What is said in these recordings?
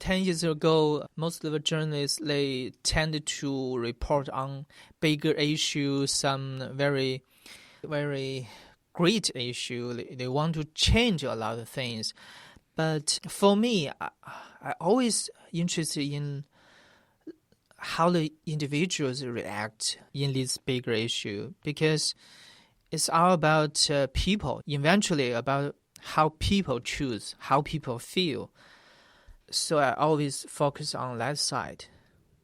10 years ago, most of the journalists, they tended to report on bigger issues, some very, very great issue. They want to change a lot of things. But for me, I always interested in how the individuals react in this bigger issue, because it's all about people, eventually about how people choose, how people feel. So I always focus on that side.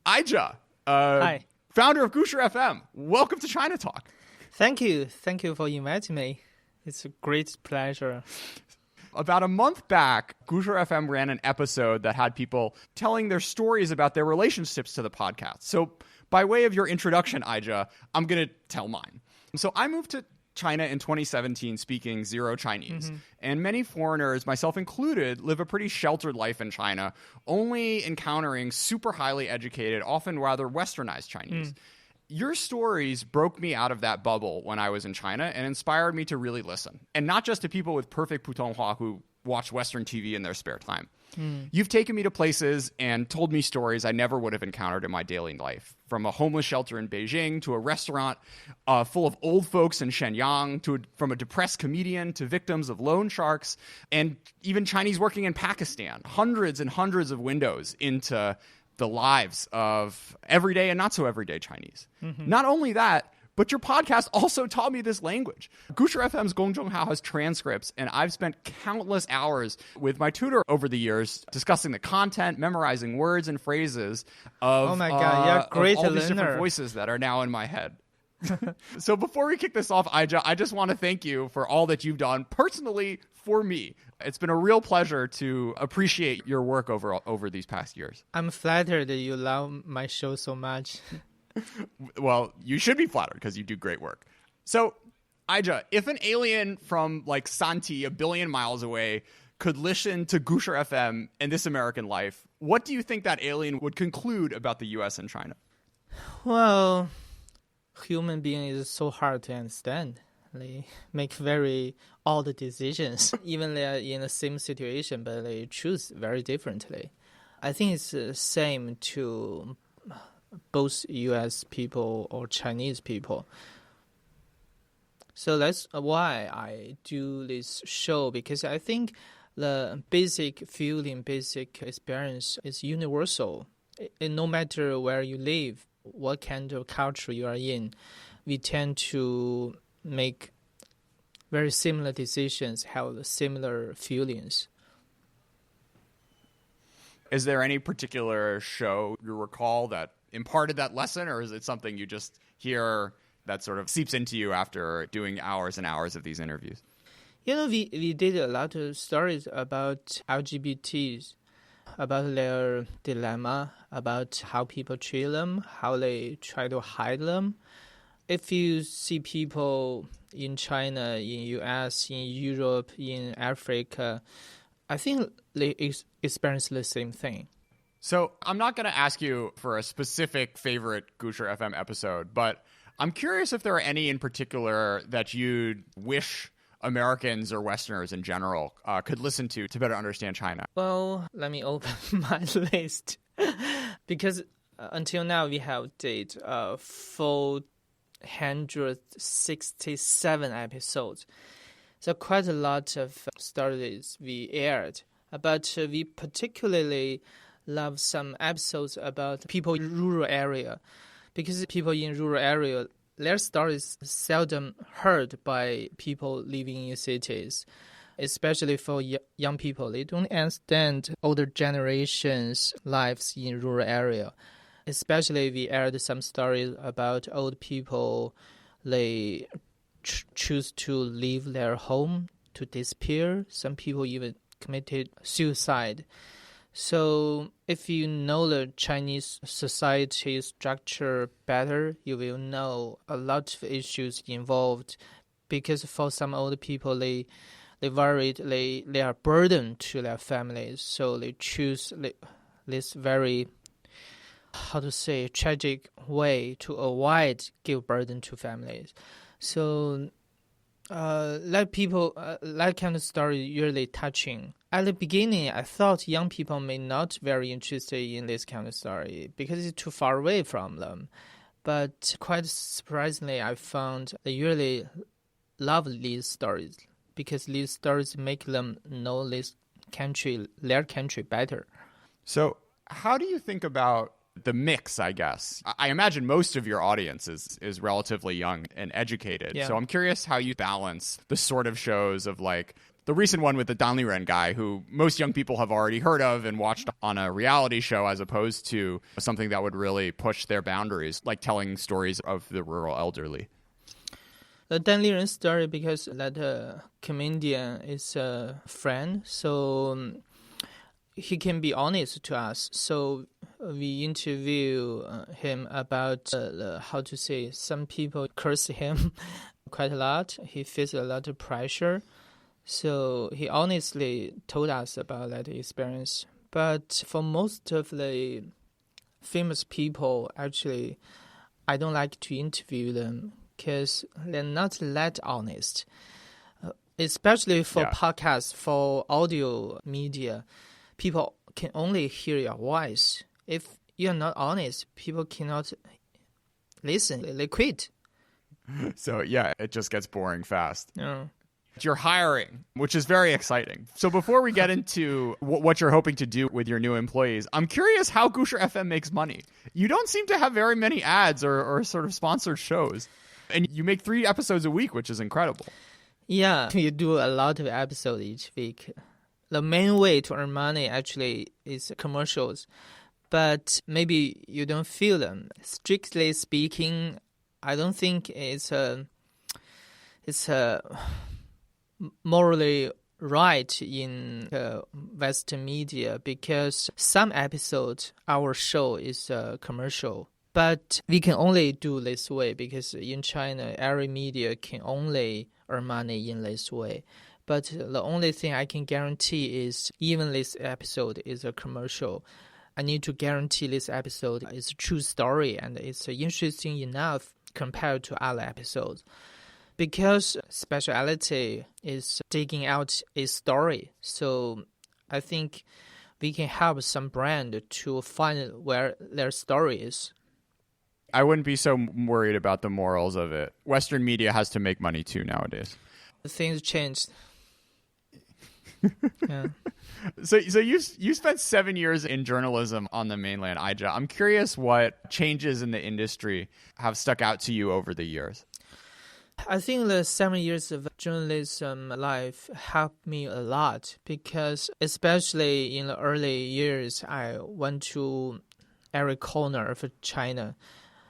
Aizhe, Hi. founder of故事FM. Welcome to China Talk. Thank you. Thank you for inviting me. It's a great pleasure. About a month back,故事FM ran an episode that had people telling their stories about their relationships to the podcast. So by way of your introduction, Aizhe, I'm going to tell mine. So I moved to China in 2017 speaking zero Chinese. Mm-hmm. And many foreigners, myself included, live a pretty sheltered life in China, only encountering super highly educated, often rather westernized Chinese. Your stories broke me out of that bubble when I was in China and inspired me to really listen. And not just to people with perfect Putonghua who watch Western TV in their spare time. You've taken me to places and told me stories I never would have encountered in my daily life. From a homeless shelter in Beijing to a restaurant full of old folks in Shenyang, from a depressed comedian to victims of loan sharks, and even Chinese working in Pakistan. Hundreds and hundreds of windows into the lives of everyday and not so everyday Chinese. Mm-hmm. Not only that, but your podcast also taught me this language. 故事 FM's Gong Zhonghao has transcripts, and I've spent countless hours with my tutor over the years discussing the content, memorizing words and phrases of, oh my God, you're a great of all these learner. different voices that are now in my head. So before we kick this off, Aizhe, I just want to thank you for all that you've done personally for me. It's been a real pleasure to appreciate your work over these past years. I'm flattered that you love my show so much. Well, you should be flattered because you do great work. So, Aizhe, if an alien from like Santi, 1 billion miles away, could listen to 故事 FM and This American Life, what do you think that alien would conclude about the U.S. and China? Well, human being is so hard to understand. They make very odd decisions. Even they are in the same situation, but they choose very differently. I think it's the same to both U.S. people or Chinese people. So that's why I do this show, because I think the basic feeling, basic experience is universal. No matter where you live, what kind of culture you are in, we tend to make very similar decisions, have similar feelings. Is there any particular show you recall that imparted that lesson, or is it something you just hear that sort of seeps into you after doing hours and hours of these interviews? You know, we did a lot of stories about LGBTs, about their dilemma, about how people treat them, how they try to hide them. If you see people in China, in US, in Europe, in Africa, I think they experience the same thing. So I'm not going to ask you for a specific favorite 故事 FM episode, but I'm curious if there are any in particular that you'd wish Americans or Westerners in general could listen to better understand China. Well, let me open my list. Because until now we have did 467 episodes. So quite a lot of stories we aired. But we particularly love some episodes about people in rural area, because people in rural area, their stories seldom heard by people living in cities, especially for young people. They don't understand older generations' lives in rural area. Especially we aired some stories about old people. They choose to leave their home, to disappear. Some people even committed suicide. So if you know the Chinese society structure better, you will know a lot of issues involved, because for some old people, they worried they are burdened to their families, so they choose this very, tragic way to avoid give burden to families. So That kind of story really touching. At the beginning, I thought young people may not very interested in this kind of story because it's too far away from them. But quite surprisingly, I found they really love these stories because these stories make them know their country better. So how do you think about the mix, I guess? I imagine most of your audience is relatively young and educated. Yeah. So I'm curious how you balance the sort of shows of like the recent one with the Dan Liren guy who most young people have already heard of and watched on a reality show as opposed to something that would really push their boundaries, like telling stories of the rural elderly. The Dan Liren story, because that comedian is a friend, so he can be honest to us. So we interview him about how to say, some people curse him quite a lot. He feels a lot of pressure. So he honestly told us about that experience. But for most of the famous people, actually, I don't like to interview them because they're not that honest. Especially for podcasts, for audio media, people can only hear your voice. If you're not honest, people cannot listen. They quit. So yeah, it just gets boring fast. Yeah. You're hiring, which is very exciting. So before we get into what you're hoping to do with your new employees, I'm curious how Gusher FM makes money. You don't seem to have very many ads or sort of sponsored shows. And you make 3 episodes a week, which is incredible. Yeah, we do a lot of episodes each week. The main way to earn money actually is commercials, but maybe you don't feel them. Strictly speaking, I don't think it's a morally right in Western media because some episodes, our show is commercial. But we can only do this way because in China, every media can only earn money in this way. But the only thing I can guarantee is even this episode is a commercial, I need to guarantee this episode is a true story and it's interesting enough compared to other episodes. Because speciality is digging out a story, so I think we can help some brand to find where their story is. I wouldn't be so worried about the morals of it. Western media has to make money too nowadays. Things changed. Yeah. So you spent 7 years in journalism on the mainland, Aizhe. I'm curious what changes in the industry have stuck out to you over the years. I think the 7 years of journalism life helped me a lot because especially in the early years, I went to every corner of China,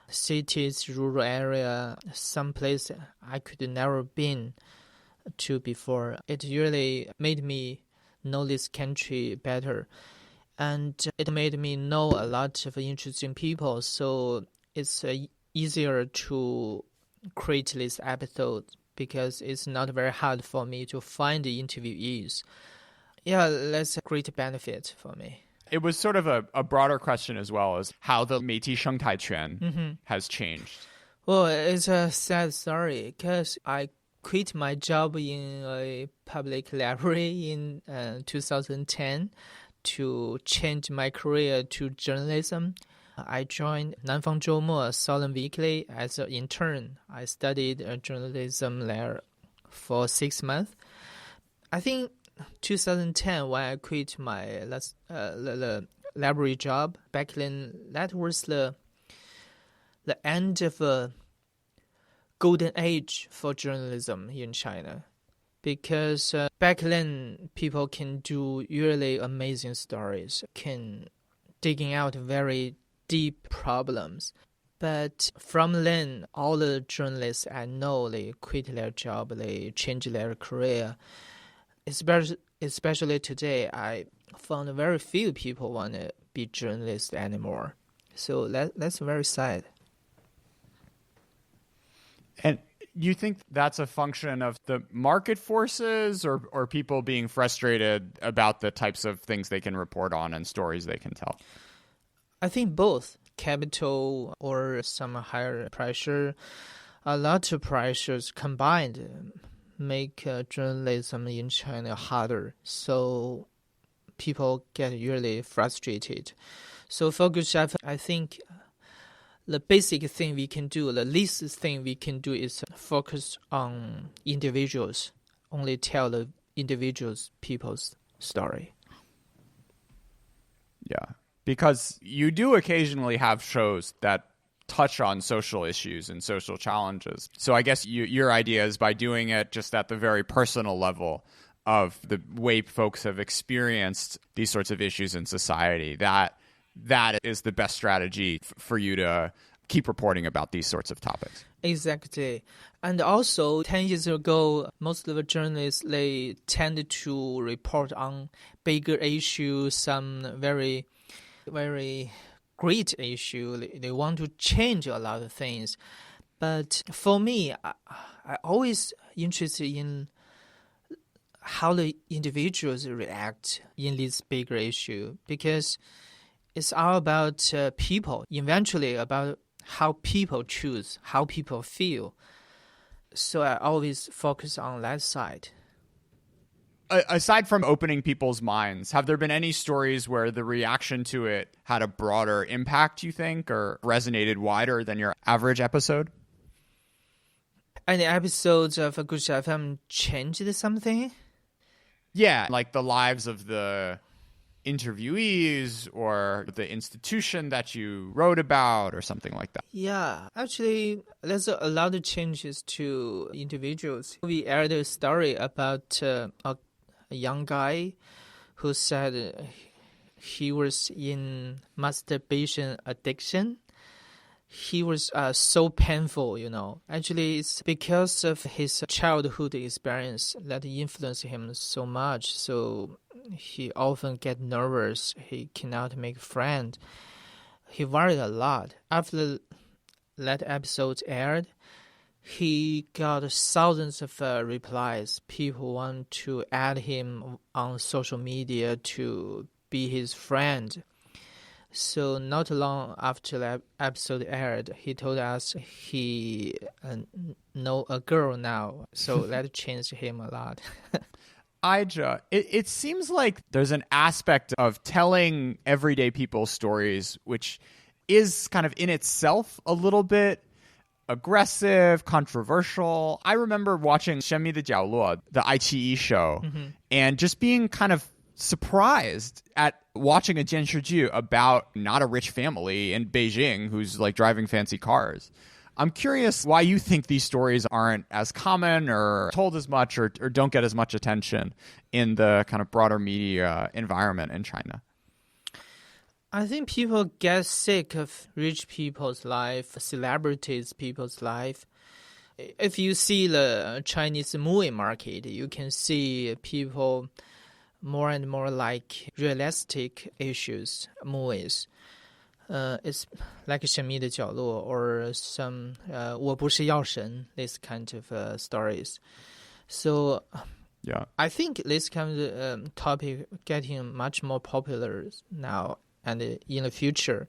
cities, rural area, some place I could never been to before. It really made me know this country better. And it made me know a lot of interesting people. So it's easier to create this episode because it's not very hard for me to find the interviewees. Yeah, that's a great benefit for me. It was sort of a broader question as well as how the Métis 生态圈 has changed. Well, it's a sad story because I quit my job in a public library in 2010 to change my career to journalism. I joined Nanfang Zhoumo Southern Weekly as an intern. I studied journalism there for 6 months. I think 2010 when I quit my the library job, back then that was the end of a golden age for journalism in China. Because back then people can do really amazing stories, can digging out very deep problems. But from then, all the journalists I know, they quit their job, they change their career. Especially today, I found very few people want to be journalists anymore. So that's very sad. And you think that's a function of the market forces or people being frustrated about the types of things they can report on and stories they can tell? I think both. Capital or some higher pressure, a lot of pressures combined make journalism in China harder. So people get really frustrated. So for Gush FM, I think the basic thing we can do, the least thing we can do is focus on individuals, only tell the individuals, people's story. Yeah, because you do occasionally have shows that touch on social issues and social challenges. So I guess your idea is by doing it just at the very personal level of the way folks have experienced these sorts of issues in society, that is the best strategy for you to keep reporting about these sorts of topics. Exactly. And also, 10 years ago, most of the journalists, they tended to report on bigger issues, some very, very great issue. They want to change a lot of things. But for me, I always interested in how the individuals react in this bigger issue, because it's all about people, eventually about how people choose, how people feel. So I always focus on that side. Aside from opening people's minds, have there been any stories where the reaction to it had a broader impact, you think, or resonated wider than your average episode? Any episodes of Gush FM changed something? Yeah, like the lives of the interviewees or the institution that you wrote about or something like that. Yeah, actually, there's a lot of changes to individuals. We aired a story about a young guy who said he was in masturbation addiction. He was so painful, Actually, it's because of his childhood experience that influenced him so much. So he often get nervous. He cannot make friends. He worried a lot. After that episode aired, he got thousands of replies. People want to add him on social media to be his friend. So not long after that episode aired, he told us he know a girl now. So that changed him a lot. Aizhe, it seems like there's an aspect of telling everyday people's stories which is kind of in itself a little bit aggressive, controversial. I remember watching 神秘的角落, the Aizhe show, and just being kind of surprised at watching a 电视剧 about not a rich family in Beijing who's like driving fancy cars. I'm curious why you think these stories aren't as common or told as much or don't get as much attention in the kind of broader media environment in China. I think people get sick of rich people's life, celebrities' people's life. If you see the Chinese movie market, you can see people more and more like realistic issues, movies. It's like 神秘的角落 or some 我不是药神, this kind of stories. So yeah, I think this kind of topic getting much more popular now and in the future.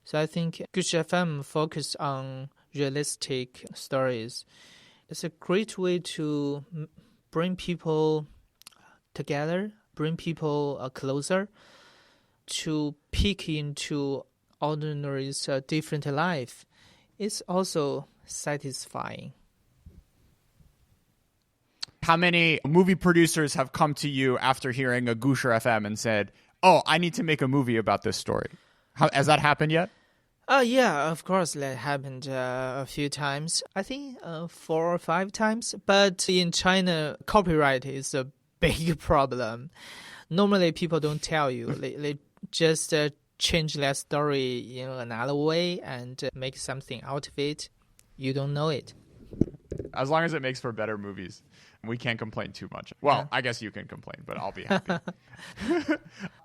So I think Gush FM focus on realistic stories. It's a great way to bring people together, bring people closer, to peek into ordinary's different life. It's also satisfying. How many movie producers have come to you after hearing a Gusher FM and said, oh, I need to make a movie about this story? Has that happened yet? Yeah, of course, that happened a few times. I think 4 or 5 times. But in China, copyright is a big problem. Normally, people don't tell you. They just change that story in another way and make something out of it. You don't know it. As long as it makes for better movies, we can't complain too much. Well, yeah. I guess you can complain, but I'll be happy.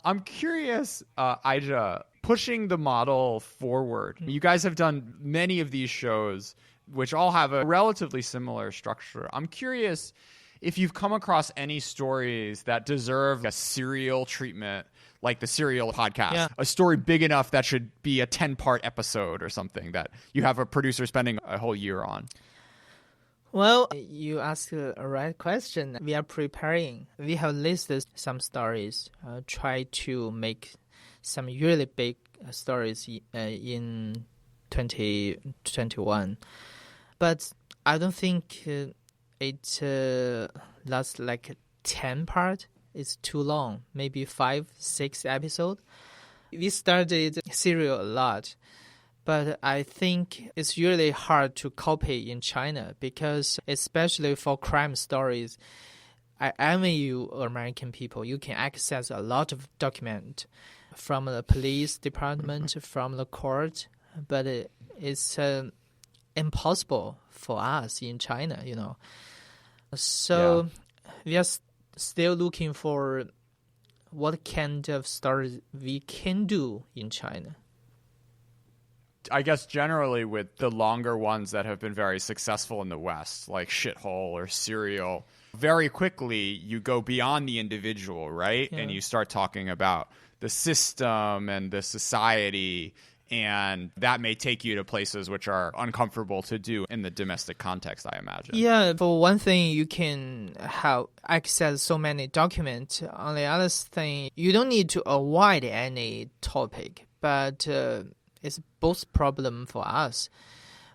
I'm curious, Aizhe, pushing the model forward. You guys have done many of these shows, which all have a relatively similar structure. I'm curious if you've come across any stories that deserve a serial treatment, like the Serial podcast, yeah. A story big enough that should be a 10-part episode or something that you have a producer spending a whole year on. Well, you asked the right question. We are preparing. We have listed some stories. Try to make some really big stories in 2021. But I don't think it lasts like 10 part. It's too long. Maybe 5, 6 episodes. We started serial a lot. But I think it's really hard to copy in China because especially for crime stories, I envy you American people. You can access a lot of document from the police department, from the court, but it's impossible for us in China, you know. So we are still looking for what kind of stories we can do in China. I guess generally with the longer ones that have been very successful in the West, like Shithole or Serial, very quickly you go beyond the individual, right? Yeah. And you start talking about the system and the society, and that may take you to places which are uncomfortable to do in the domestic context, I imagine. Yeah, for one thing, you can have access so many documents. On the other thing, you don't need to avoid any topic, but it's both problem for us.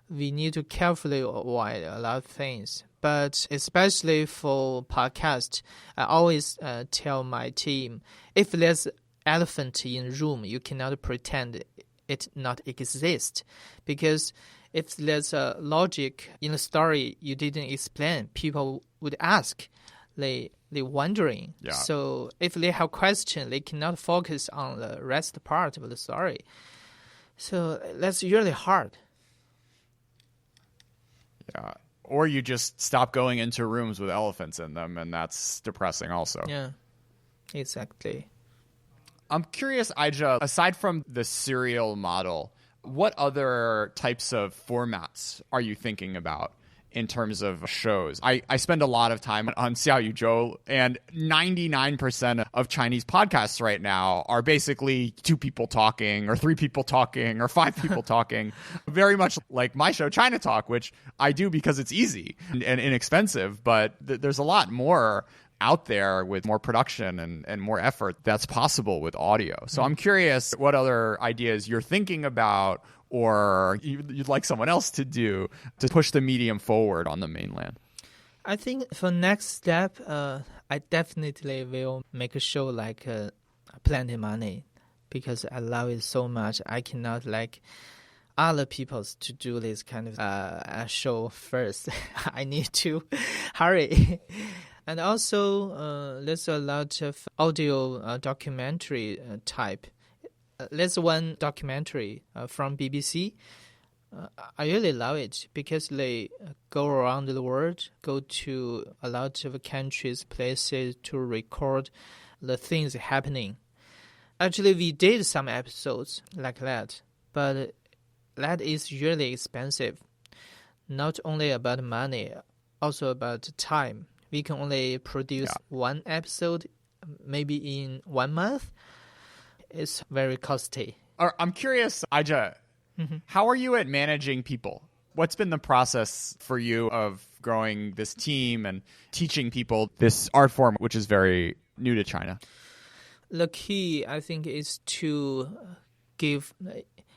We need to carefully avoid a lot of things. But especially for podcast, I always tell my team, if there's elephant in room, you cannot pretend it not exist. Because if there's a logic in the story you didn't explain, people would ask. They're wondering. Yeah. So if they have question, they cannot focus on the rest part of the story. So that's really hard. Yeah. Or you just stop going into rooms with elephants in them, and that's depressing also. Yeah, exactly. I'm curious, Aizhe, aside from the serial model, what other types of formats are you thinking about in terms of shows? I spend a lot of time on Xiao Yuzhou, and 99% of Chinese podcasts right now are basically 2 people talking or 3 people talking or 5 people talking, very much like my show, China Talk, which I do because it's easy and inexpensive, but there's a lot more out there with more production and more effort that's possible with audio. So I'm curious what other ideas you're thinking about or you'd like someone else to do to push the medium forward on the mainland. I think for next step, I definitely will make a show like Plenty Money because I love it so much. I cannot like other people to do this kind of a show first. I need to hurry. And also, there's a lot of audio documentary type. There's one documentary from BBC. I really love it because they go around the world, go to a lot of countries, places to record the things happening. Actually, we did some episodes like that, but that is really expensive. Not only about money, also about time. We can only produce one episode, maybe in 1 month. It's very costly. I'm curious, Aizhe, how are you at managing people? What's been the process for you of growing this team and teaching people this art form, which is very new to China? The key, I think, is to give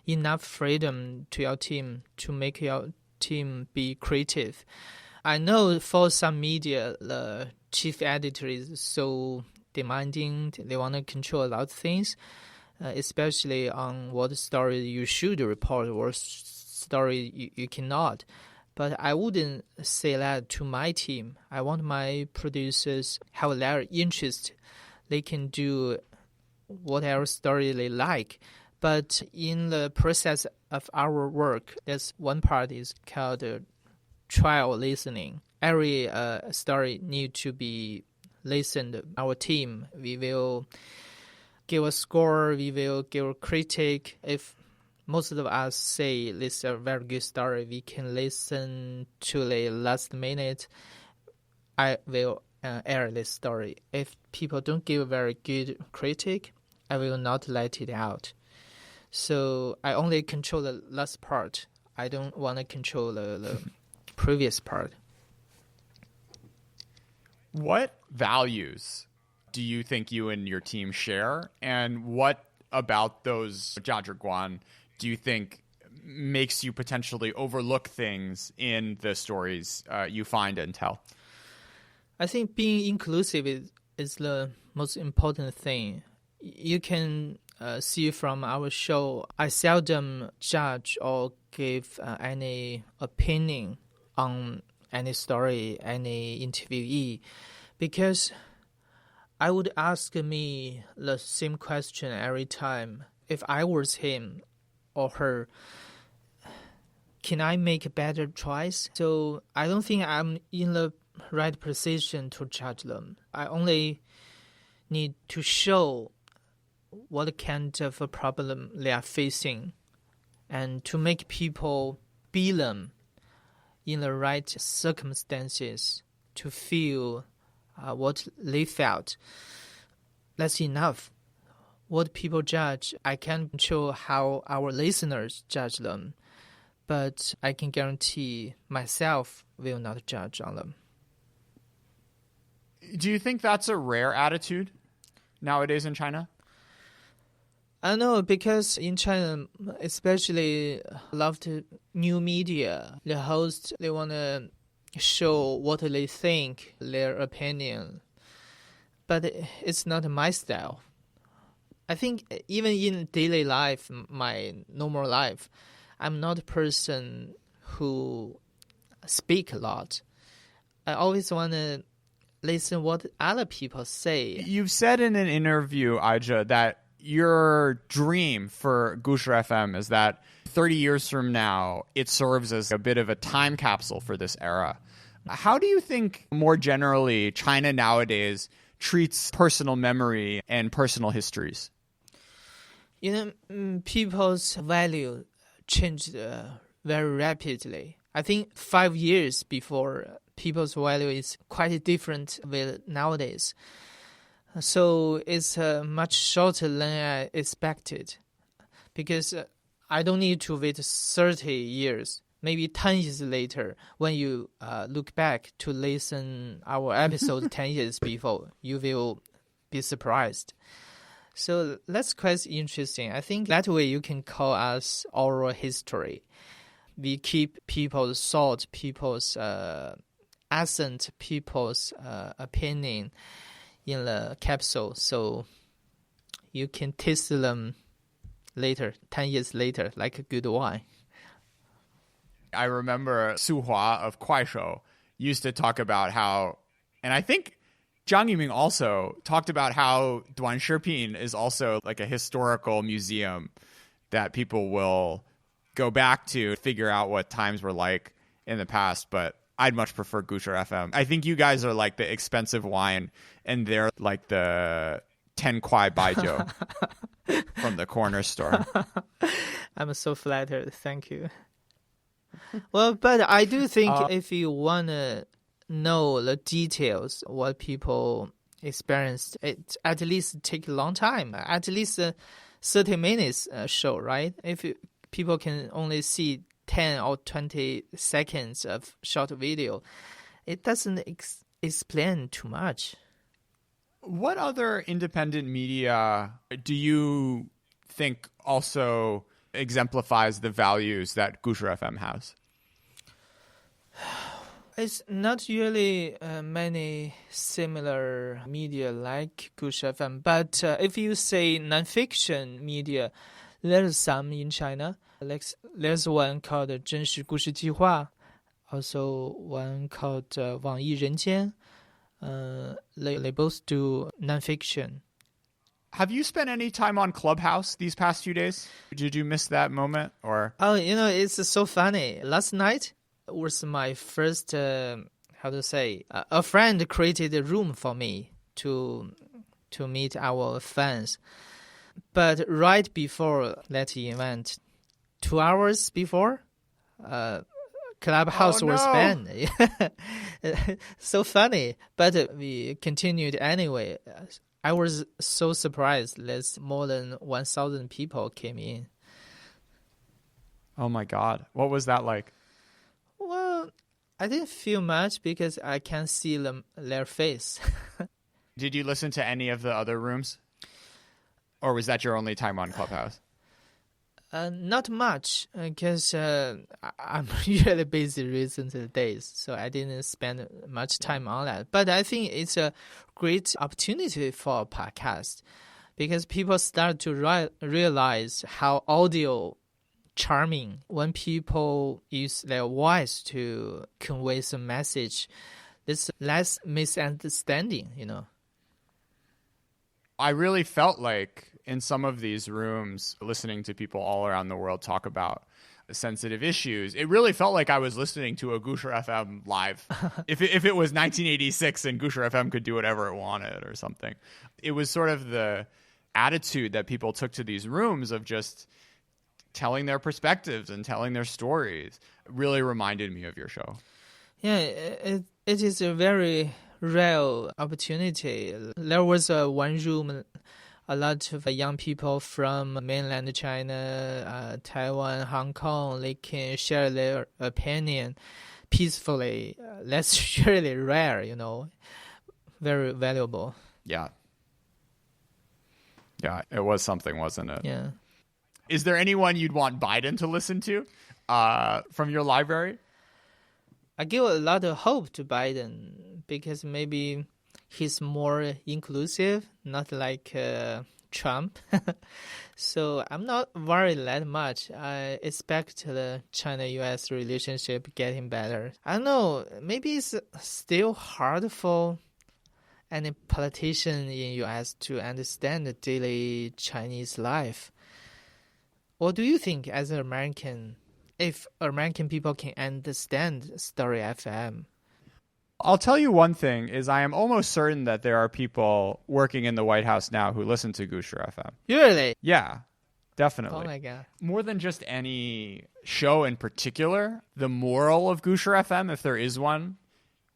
enough freedom to your team to make your team be creative. I know for some media, the chief editor is so demanding. They want to control a lot of things, especially on what story you should report, what story you cannot. But I wouldn't say that to my team. I want my producers have their interest. They can do whatever story they like. But in the process of our work, there's one part is called trial listening. Every story need to be listened. Our team, we will give a score, we will give a critique. If most of us say this is a very good story, we can listen to the last minute. I will air this story. If people don't give a very good critique, I will not let it out. So I only control the last part. I don't want to control the previous part. What values do you think you and your team share? And what about those 价值观 do you think makes you potentially overlook things in the stories you find and tell? I think being inclusive is the most important thing. You can see from our show, I seldom judge or give any opinion on any story, any interviewee, because I would ask me the same question every time. If I was him or her, can I make a better choice? So I don't think I'm in the right position to judge them. I only need to show what kind of a problem they are facing and to make people be them in the right circumstances to feel what they felt. That's enough. What people judge, I can't control how our listeners judge them, but I can guarantee myself will not judge on them. Do you think that's a rare attitude nowadays in China? I know, because in China, especially loved new media, the hosts, they want to show what they think, their opinion. But it's not my style. I think even in daily life, my normal life, I'm not a person who speak a lot. I always want to listen what other people say. You've said in an interview, Aizhe, that your dream for 故事 FM is that 30 years from now, it serves as a bit of a time capsule for this era. How do you think, more generally, China nowadays treats personal memory and personal histories? People's value changed very rapidly. I think 5 years before, people's value is quite different with nowadays. So it's much shorter than I expected, because I don't need to wait 30 years. Maybe 10 years later, when you look back to listen our episode 10 years before, you will be surprised. So that's quite interesting. I think that way you can call us oral history. We keep people's thought, people's accent, people's opinion in the capsule, so you can taste them later, 10 years later, like a good wine. I remember Su Hua of Kuaishou used to talk about how, and I think Zhang Yiming also talked about how Duan Shiping is also like a historical museum that people will go back to figure out what times were like in the past, but I'd much prefer 故事 FM. I think you guys are like the expensive wine, and they're like the 10 kwai baijiu from the corner store. I'm so flattered. Thank you. Well, but I do think if you want to know the details, what people experienced, it at least take a long time, at least 30 minutes show, right? If people can only see 10 or 20 seconds of short video, it doesn't explain too much. What other independent media do you think also exemplifies the values that 故事 FM has? It's not really many similar media like 故事 FM, but if you say nonfiction media, there's some in China. There's one called 真实故事计划, also one called 网易人间. They both do nonfiction. Have you spent any time on Clubhouse these past few days? Did you miss that moment? Or Oh, it's so funny. Last night was my first, a friend created a room for me to meet our fans. But right before that event, 2 hours before, Clubhouse was banned. So funny. But we continued anyway. I was so surprised that more than 1,000 people came in. Oh my God. What was that like? Well, I didn't feel much because I can't see their face. Did you listen to any of the other rooms? Or was that your only time on Clubhouse? Not much, because I'm really busy recent days, so I didn't spend much time on that. But I think it's a great opportunity for a podcast because people start to realize how audio charming when people use their voice to convey some message. There's less misunderstanding, I really felt like in some of these rooms, listening to people all around the world talk about sensitive issues, it really felt like I was listening to a Gusher FM live. if it was 1986 and Gusher FM could do whatever it wanted or something. It was sort of the attitude that people took to these rooms of just telling their perspectives and telling their stories. It really reminded me of your show. Yeah, it is a very rare opportunity. There was one room, a lot of young people from mainland China, Taiwan, Hong Kong, they can share their opinion peacefully. That's really rare, very valuable. Yeah. Yeah, it was something, wasn't it? Yeah. Is there anyone you'd want Biden to listen to from your library? I give a lot of hope to Biden because maybe he's more inclusive, not like Trump. So I'm not worried that much. I expect the China-US relationship getting better. I don't know, maybe it's still hard for any politician in US to understand the daily Chinese life. What do you think as an American, if American people can understand Story FM? I'll tell you one thing is I am almost certain that there are people working in the White House now who listen to Gusher FM. Really? Yeah, definitely. Oh my God. More than just any show in particular, the moral of Gusher FM, if there is one,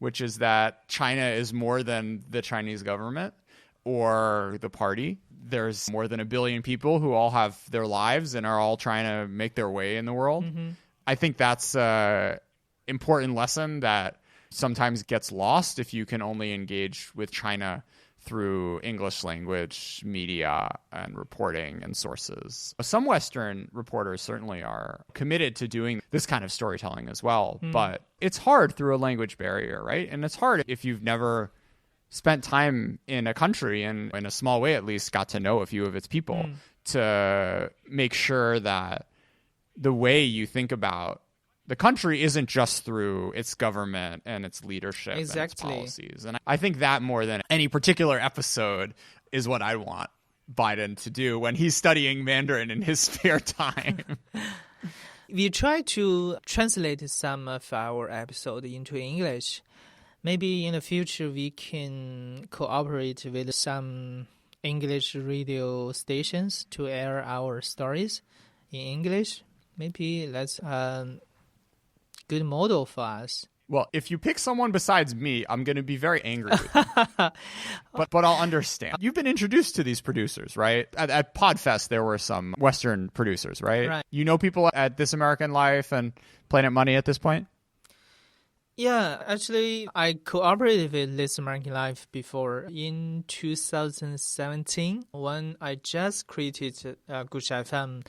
which is that China is more than the Chinese government or the party. There's more than 1 billion people who all have their lives and are all trying to make their way in the world. Mm-hmm. I think that's an important lesson that sometimes gets lost if you can only engage with China through English language media and reporting and sources. Some Western reporters certainly are committed to doing this kind of storytelling as well, but it's hard through a language barrier, right? And it's hard if you've never spent time in a country and in a small way at least got to know a few of its people to make sure that the way you think about the country isn't just through its government and its leadership and its policies. And I think that more than any particular episode is what I want Biden to do when he's studying Mandarin in his spare time. We try to translate some of our episodes into English. Maybe in the future we can cooperate with some English radio stations to air our stories in English. Maybe that's a good model for us. Well, if you pick someone besides me, I'm going to be very angry with you. but I'll understand. You've been introduced to these producers, right? At Podfest, there were some Western producers, right? Right. You know people at This American Life and Planet Money at this point? Yeah, actually, I cooperated with This American Life before in 2017 when I just created Gusher FM.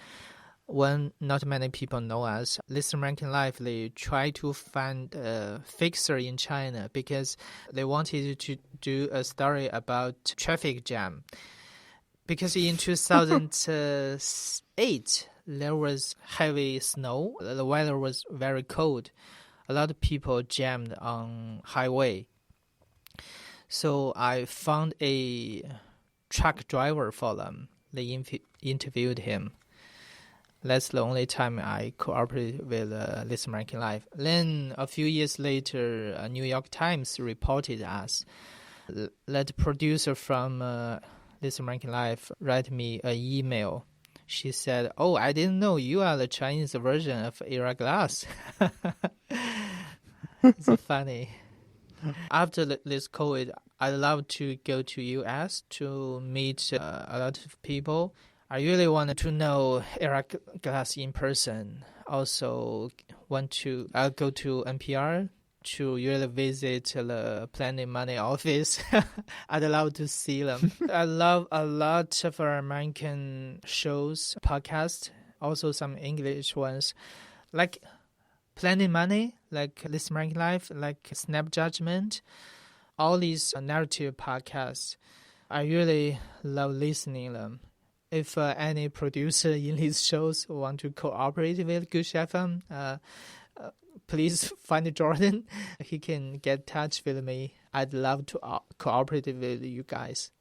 When not many people know us, This American Life, they try to find a fixer in China because they wanted to do a story about traffic jam. Because in 2008, there was heavy snow. The weather was very cold. A lot of people jammed on highway. So I found a truck driver for them. They interviewed him. That's the only time I cooperated with This American Life. Then a few years later, New York Times reported us. That producer from This American Life wrote me an email. She said, "Oh, I didn't know you are the Chinese version of Era Glass." It's funny. After this COVID, I'd love to go to US to meet a lot of people. I really wanted to know Era Glass in person. Also want to go to NPR to really visit the Planet Money office. I'd love to see them. I love a lot of American shows, podcasts, also some English ones, like Planet Money, like This American Life, like Snap Judgment. All these narrative podcasts, I really love listening them. If any producer in these shows want to cooperate with Gush FM, please find Jordan. He can get in touch with me. I'd love to cooperate with you guys.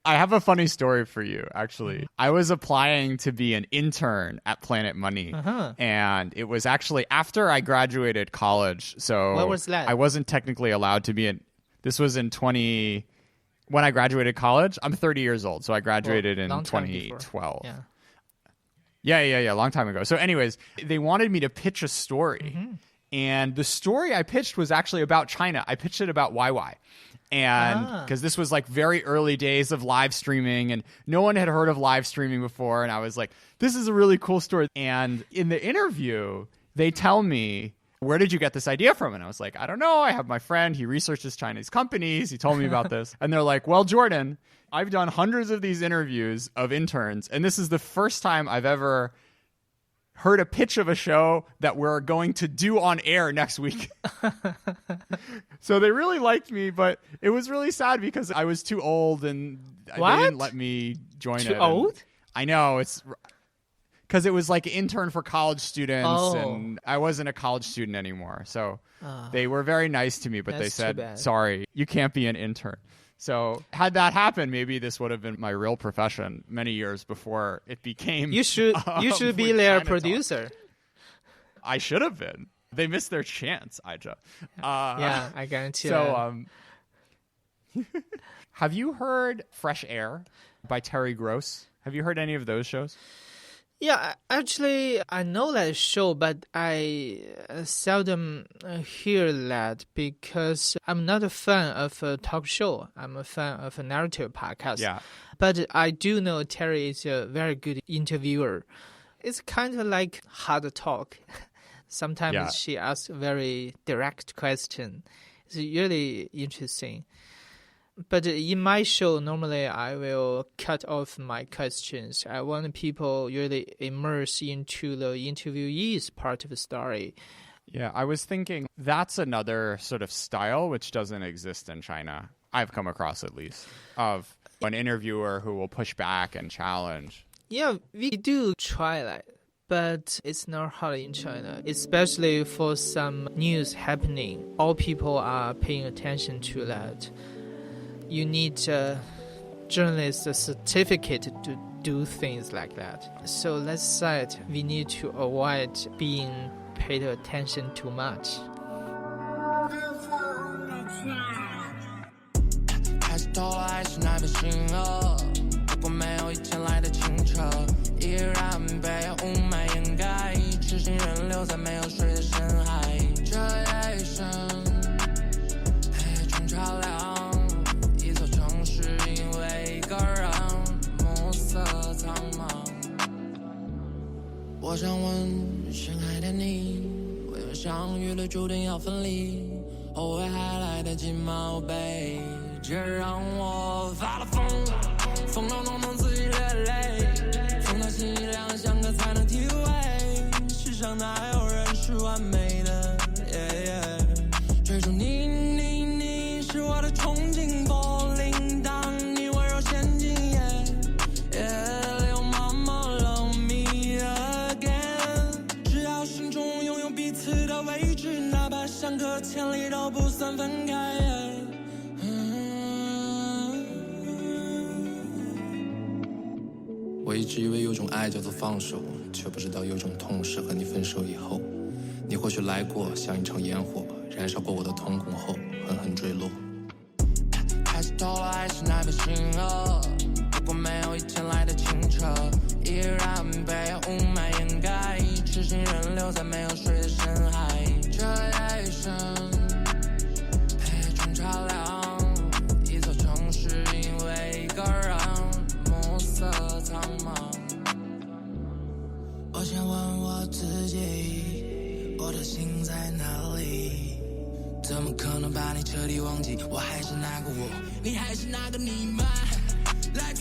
I have a funny story for you, actually. I was applying to be an intern at Planet Money, and it was actually after I graduated college. So what was that? I wasn't technically allowed to be this was in when I graduated college. I'm 30 years old, so I graduated in 2012. Yeah, long time ago. So anyways, they wanted me to pitch a story. And the story I pitched was actually about China. I pitched it about YY. And because this was like very early days of live streaming and no one had heard of live streaming before. And I was like, this is a really cool story. And in the interview, they tell me, where did you get this idea from? And I was like, I don't know. I have my friend. He researches Chinese companies. He told me about this. And they're like, well, Jordan, I've done hundreds of these interviews of interns. And this is the first time I've ever heard a pitch of a show that we're going to do on air next week. So they really liked me, but it was really sad because I was too old and they didn't let me join it. Too old? I know. It's because it was like an intern for college students and I wasn't a college student anymore. So they were very nice to me, but they said, sorry, you can't be an intern. So had that happened, maybe this would have been my real profession many years before it became. You should be their producer. I should have been. They missed their chance, Aizhe. Yeah, I guarantee. So, have you heard Fresh Air by Terry Gross? Have you heard any of those shows? Yeah, actually, I know that show, but I seldom hear that because I'm not a fan of a talk show. I'm a fan of a narrative podcast. Yeah. But I do know Terry is a very good interviewer. It's kind of like hard talk. Sometimes she asks very direct questions. It's really interesting. But in my show, normally I will cut off my questions. I want people really immerse into the interviewee's part of the story. Yeah, I was thinking that's another sort of style which doesn't exist in China. I've come across at least, of an interviewer who will push back and challenge. Yeah, we do try that. But it's not hard in China, especially for some news happening. All people are paying attention to that. You need a journalist certificate to do things like that. So let's say we need to avoid being paid attention too much.我一直以为有种爱叫做放手，却不知道有种痛是和你分手以后，你或许来过，像一场烟火，燃烧过我的瞳孔后，狠狠坠落。开始透露爱是那杯星河，不过没有以前来的清澈，依然被雾霾掩盖，痴心人留在没有水的深海。这夜一生陪中照亮一座城市，因为一个人暮色苍茫。我先问我自己，我的心在哪里？怎么可能把你彻底忘记？我还是那个我，你还是那个你吗？ Like